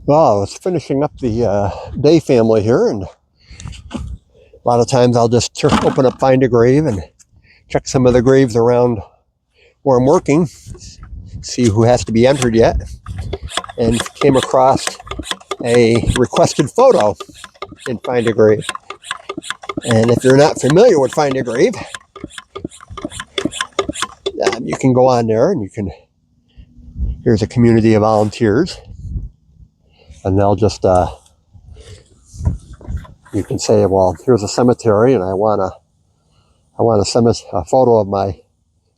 Well, I was finishing up the day family here, and a lot of times I'll just open up Find a Grave and check some of the graves around where I'm working, see who has to be entered yet, and came across a requested photo in Find a Grave. And if you're not familiar with Find a Grave, you can go on there and here's a community of volunteers, and they'll just, you can say, well, here's a cemetery and I want to send a photo of my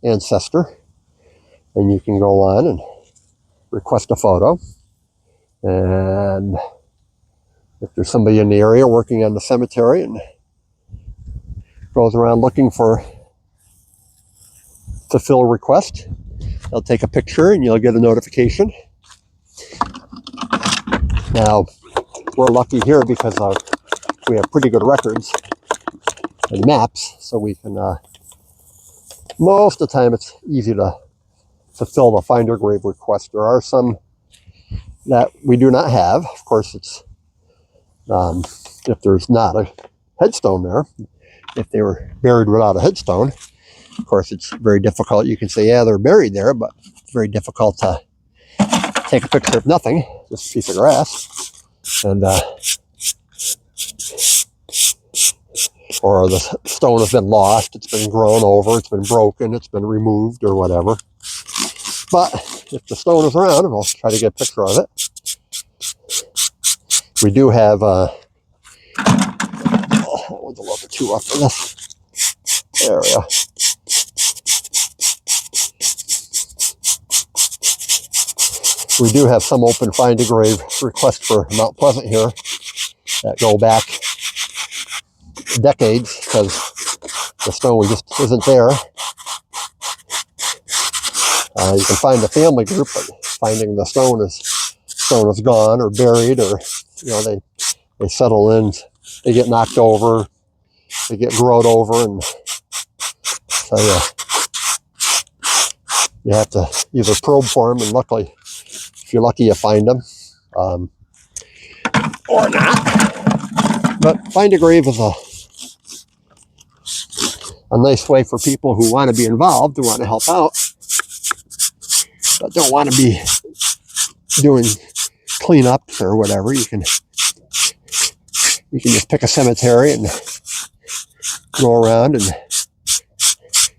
ancestor, and you can go on and request a photo. And if there's somebody in the area working on the cemetery and goes around looking to fill a request, they'll take a picture and you'll get a notification. Now, we're lucky here because we have pretty good records and maps, so we can, most of the time it's easy to fulfill the Find a Grave request. There are some that we do not have. Of course, it's if there's not a headstone there, if they were buried without a headstone, of course, it's very difficult. You can say, yeah, they're buried there, but it's very difficult to take a picture of nothing, just a piece of grass, and or the stone has been lost, it's been grown over, it's been broken, it's been removed, or whatever. But if the stone is around, we'll try to get a picture of it. We do have, that one's a little bit too rough for this area. We do have some open Find a Grave requests for Mount Pleasant here that go back decades because the stone just isn't there. You can find the family group, but finding the stone is gone or buried, or they settle in, they get knocked over, they get growed over, and so you have to either probe for them, and luckily, if you're lucky, you find them, or not. But Find a Grave is a nice way for people who want to be involved, who want to help out, but don't want to be doing cleanups or whatever. You can just pick a cemetery and go around and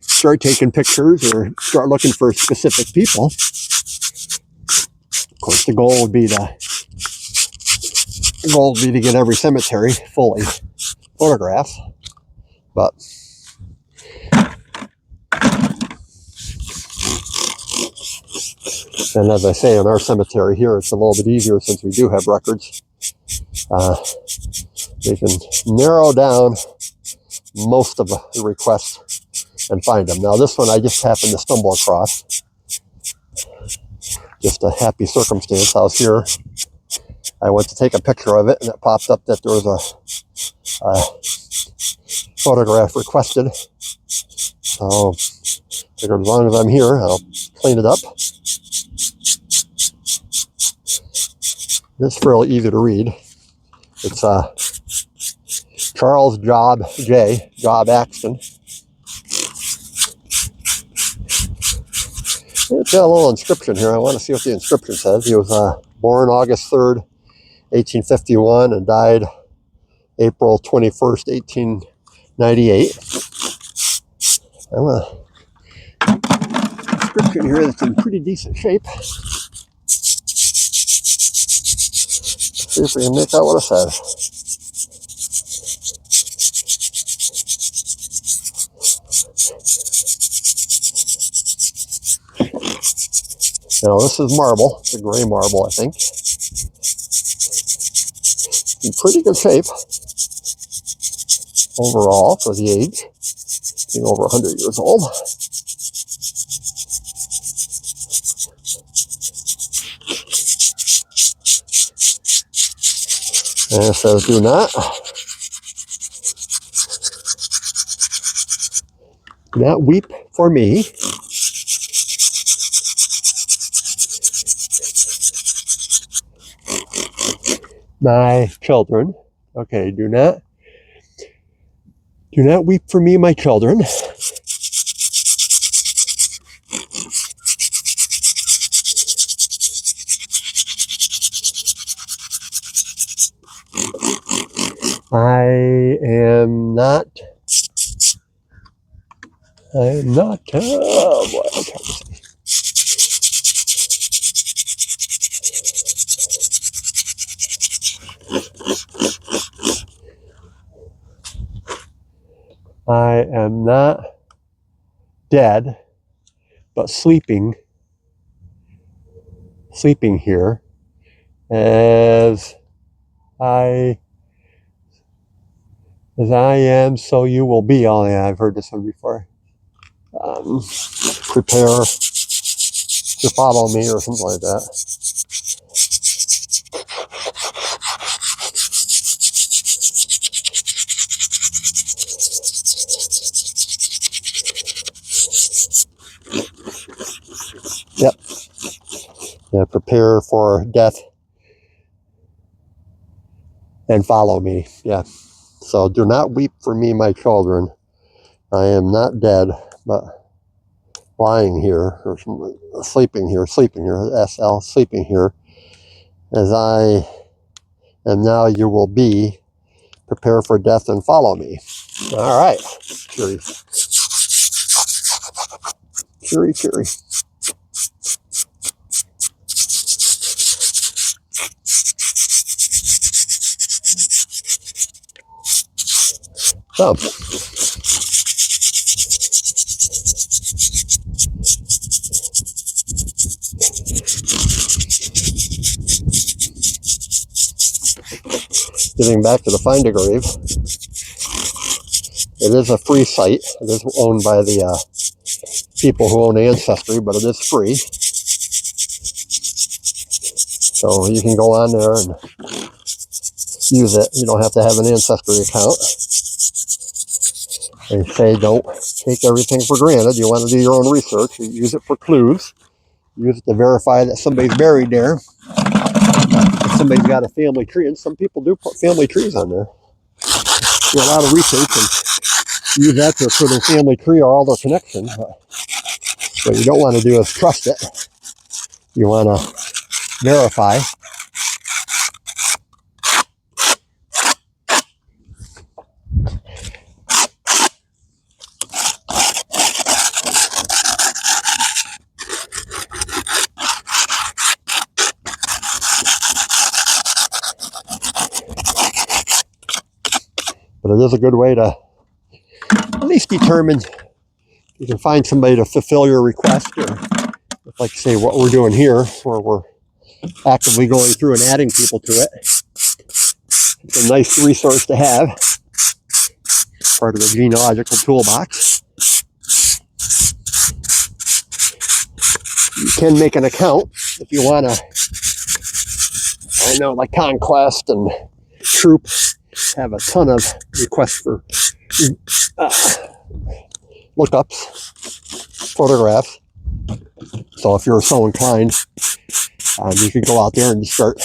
start taking pictures or start looking for specific people. Of course, the goal would be to get every cemetery fully photographed, but and as I say, in our cemetery here, it's a little bit easier since we do have records. We can narrow down most of the requests and find them. Now, this one I just happened to stumble across. Just a happy circumstance. I was here. I went to take a picture of it, and it popped up that there was a photograph requested. So, I figured as long as I'm here, I'll clean it up. It's fairly easy to read. It's Charles Job Axton. It's got a little inscription here. I want to see what the inscription says. He was born August 3rd, 1851, and died April 21st, 1898. I have an inscription here that's in pretty decent shape. See if we can make out what it says. Now, this is marble. It's a gray marble, I think. In pretty good shape overall for the age, being over 100 years old. And it says, do not weep for me. my children. Okay, do not weep for me, my children. I am not, oh boy, I'm trying to say. I am not dead, but sleeping here, as I am, so you will be. Oh yeah, I've heard this one before. Prepare to follow me, or something like that. Yep. Yeah, prepare for death and follow me. Yeah. So do not weep for me, my children. I am not dead, but lying here, or sleeping here, SL, sleeping here, as I am now, you will be. Prepare for death and follow me. All right. Cheery. Cheery, cheery. So, getting back to the Find a Grave, it is a free site. It is owned by the people who own Ancestry, but it is free. So you can go on there and use it. You don't have to have an Ancestry account. They say don't take everything for granted. You want to do your own research. You use it for clues. Use it to verify that somebody's buried there. If somebody's got a family tree, and some people do put family trees on there. Do a lot of research and use that for their family tree or all their connections. But what you don't want to do is trust it. You want to verify. But it is a good way to at least determine, you can find somebody to fulfill your request, or like say what we're doing here, where we're actively going through and adding people to it. It's a nice resource to have, part of the genealogical toolbox. You can make an account if you want to. I know like Conquest and Troop have a ton of requests for lookups, photographs. So if you're so inclined, you can go out there and start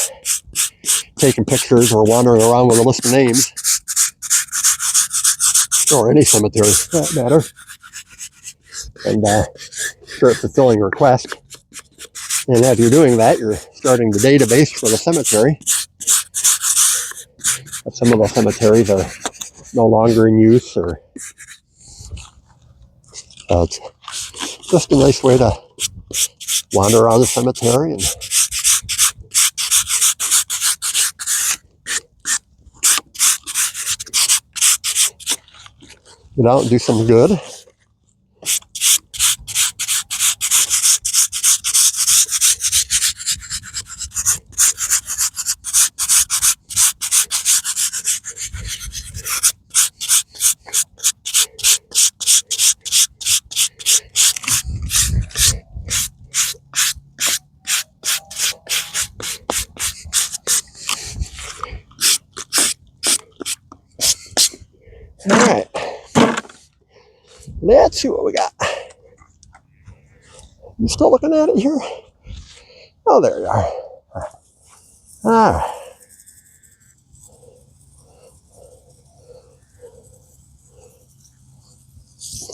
taking pictures or wandering around with a list of names, or any cemetery for that matter, and start fulfilling requests. And as you're doing that, you're starting the database for the cemetery. Some of the cemeteries are no longer in use, or it's just a nice way to wander around the cemetery and get out and do some good. All right, let's see what we got. You still looking at it here? Oh, there you are. All right.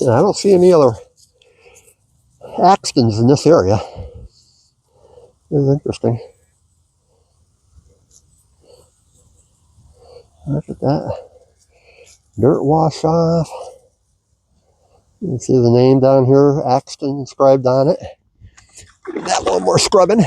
And I don't see any other Axtons in this area. It's interesting. Look at that. Dirt wash off. You can see the name down here, Axton, inscribed on it. Give that one more scrubbing.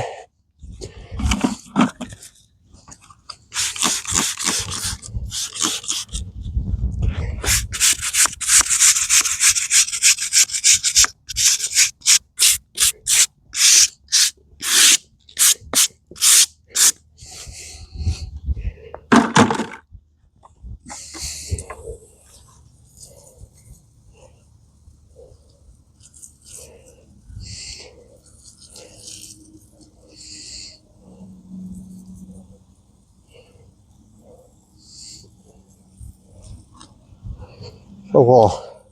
So we'll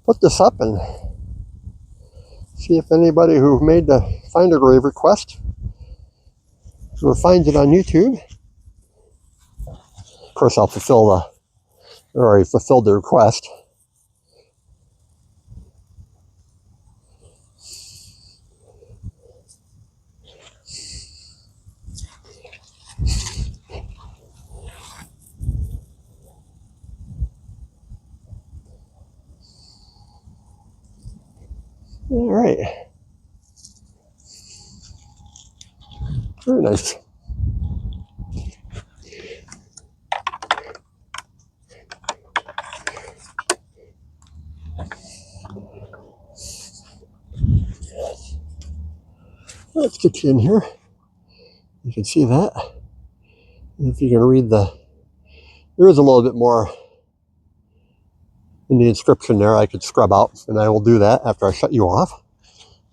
put this up and see if anybody who made the Find a Grave request or finds it on YouTube. Of course, I'll already fulfilled the request. All right. Very nice. Let's get you in here. You can see that. If you can read there is a little bit more in the inscription there I could scrub out, and I will do that after I shut you off.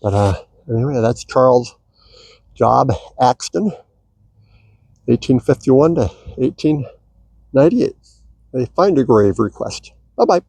But anyway, that's Charles Job Axton, 1851 to 1898. A Find a Grave request. Bye-bye.